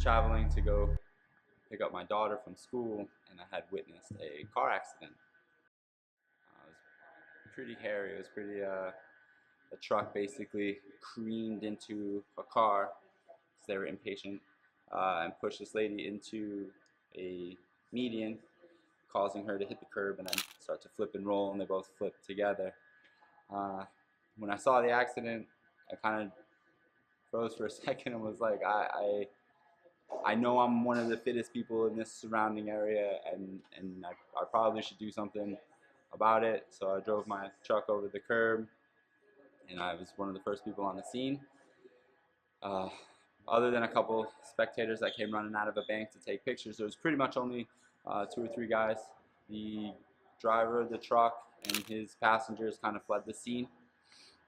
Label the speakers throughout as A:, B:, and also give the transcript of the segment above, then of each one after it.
A: traveling to go pick up my daughter from school, and I had witnessed a car accident. It was pretty hairy. It was pretty. A truck basically careened into a car because they were impatient and pushed this lady into a median, causing her to hit the curb and then start to flip and roll, and they both flipped together. Uh, when I saw the accident, I kind of froze for a second and was like, I know I'm one of the fittest people in this surrounding area, and I probably should do something about it. So I drove my truck over the curb, and I was one of the first people on the scene. Uh, Other than a couple spectators that came running out of a bank to take pictures, there was pretty much only 2 or 3 guys. The driver of the truck and his passengers kind of fled the scene,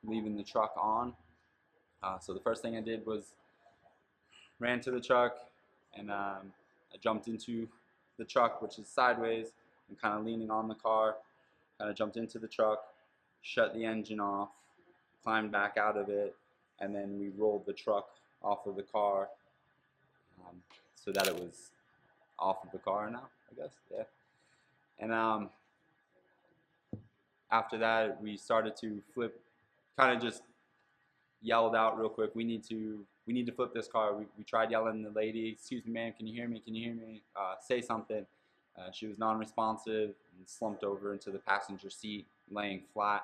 A: leaving the truck on. So the first thing I did was ran to the truck, and I jumped into the truck, which is sideways and kind of leaning on the car. Kind of jumped into the truck, shut the engine off, climbed back out of it, and then we rolled the truck off of the car so that it was off of the car now, I guess. Yeah. And after that, we started to flip. Kind of just yelled out real quick, we need to flip this car. We tried yelling at the lady, excuse me, ma'am, can you hear me? Can you hear me? Say something. She was non-responsive and slumped over into the passenger seat, laying flat.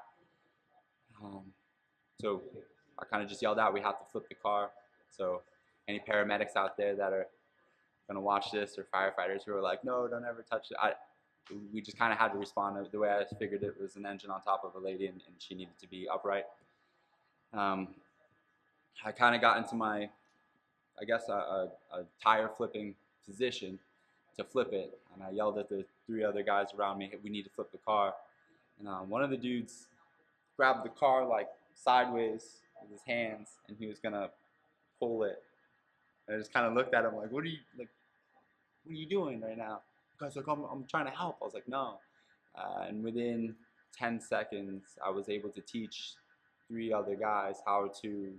A: So I kind of just yelled out, we have to flip the car. So any paramedics out there that are gonna watch this, or firefighters who are like, no, don't ever touch it. We just kind of had to respond. The way I figured it was an engine on top of a lady, and she needed to be upright. I kind of got into my, I guess, a tire flipping position to flip it, and I yelled at the 3 other guys around me, we need to flip the car. And one of the dudes grabbed the car like sideways with his hands, and he was gonna pull it. And I just kind of looked at him like, what are you doing right now? Guys, like, I'm trying to help. I was like, no. And within 10 seconds, I was able to teach 3 other guys how to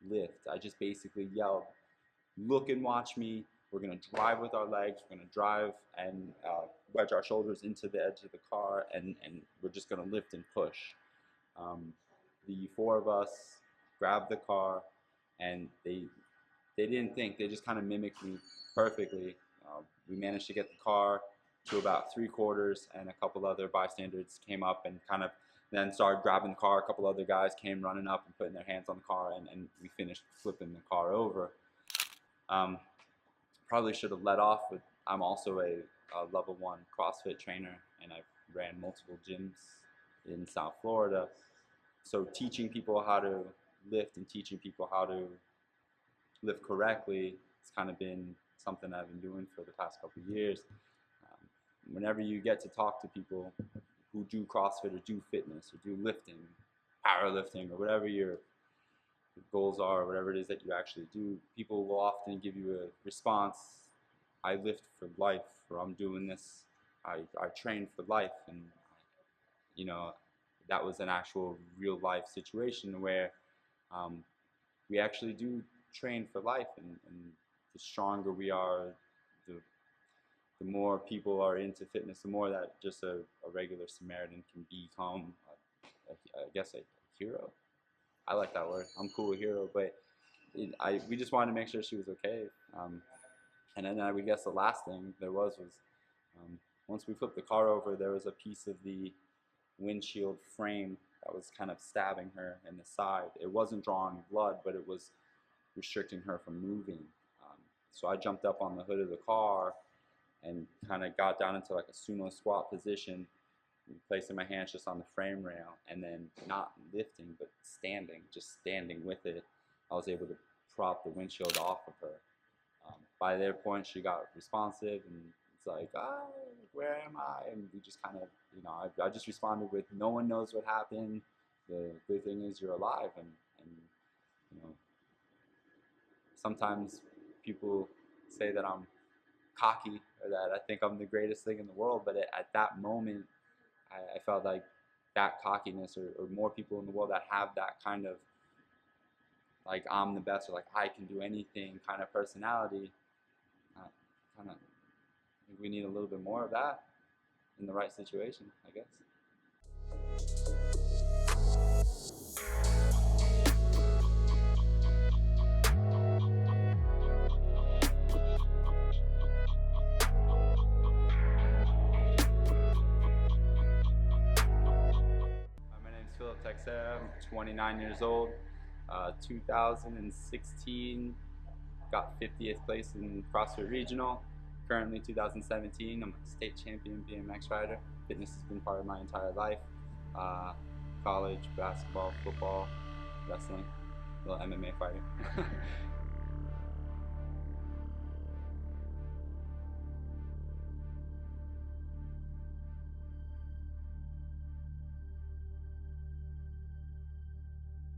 A: lift. I just basically yelled, look and watch me. We're going to drive with our legs. We're going to drive and wedge our shoulders into the edge of the car, and we're just going to lift and push. The 4 of us grabbed the car, and they didn't think. They just kind of mimicked me perfectly. We managed to get the car to about 3/4, and a couple other bystanders came up and kind of then started grabbing the car. A couple other guys came running up and putting their hands on the car, and we finished flipping the car over. Probably should have let off with, I'm also a level 1 CrossFit trainer, and I've ran multiple gyms in South Florida. So teaching people how to lift and teaching people how to lift correctly has kind of been something I've been doing for the past couple of years. Whenever you get to talk to people who do CrossFit or do fitness or do lifting, powerlifting, or whatever your goals are, or whatever it is that you actually do, people will often give you a response, I lift for life, or I'm doing this, I train for life. And you know, that was an actual real life situation where we actually do train for life, and the stronger we are, the more people are into fitness, the more that just a regular Samaritan can become, I guess, a hero. I like that word. I'm cool with hero, but we just wanted to make sure she was okay. And then I would guess the last thing there was once we flipped the car over, there was a piece of the windshield frame that was kind of stabbing her in the side. It wasn't drawing blood, but it was restricting her from moving. So I jumped up on the hood of the car and kind of got down into like a sumo squat position, placing my hands just on the frame rail, and then not lifting but standing, just standing with it. I was able to prop the windshield off of her. By their point, she got responsive, and it's like, where am I? And we just kind of, I just responded with, no one knows what happened. The good thing is you're alive, and sometimes people say that I'm cocky, or that I think I'm the greatest thing in the world, but at that moment, I felt like that cockiness, or more people in the world that have that kind of, like, I'm the best, or like I can do anything kind of personality, kind of, we need a little bit more of that in the right situation, I guess. My name is Phillip Teixeira. I'm 29 years old. 2016, got 50th place in CrossFit Regional. Currently 2017, I'm a state champion BMX rider. Fitness has been part of my entire life. College, basketball, football, wrestling, little MMA fighter.